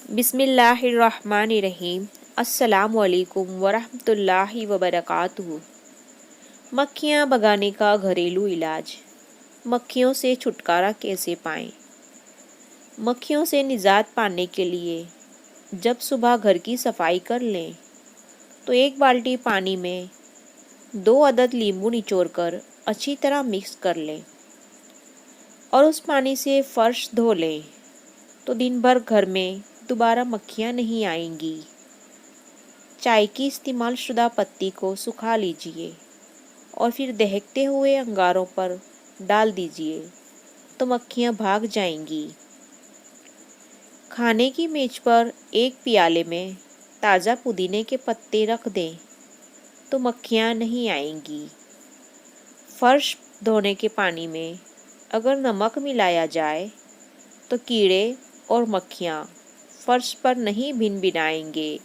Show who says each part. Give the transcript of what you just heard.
Speaker 1: बिस्मिल्लाहिर्रहमानिर्रहीम। अस्सलामुअलैकुम वरहमतुल्लाहि वबरकातुहू। मक्खियाँ भगाने का घरेलू इलाज। मक्खियों से छुटकारा कैसे पाएं? मक्खियों से निजात पाने के लिए जब सुबह घर की सफाई कर लें तो एक बाल्टी पानी में 2 अदद नींबू निचोड़कर अच्छी तरह मिक्स कर लें और उस पानी से फर्श धो लें तो दिन भर घर में दोबारा मक्खियाँ नहीं आएंगी। चाय की इस्तेमाल शुदा पत्ती को सुखा लीजिए और फिर दहकते हुए अंगारों पर डाल दीजिए तो मक्खियाँ भाग जाएंगी। खाने की मेज पर एक प्याले में ताज़ा पुदीने के पत्ते रख दें तो मक्खियाँ नहीं आएंगी। फर्श धोने के पानी में अगर नमक मिलाया जाए तो कीड़े और मक्खियाँ फर्श पर नहीं भिनभिनाएंगे।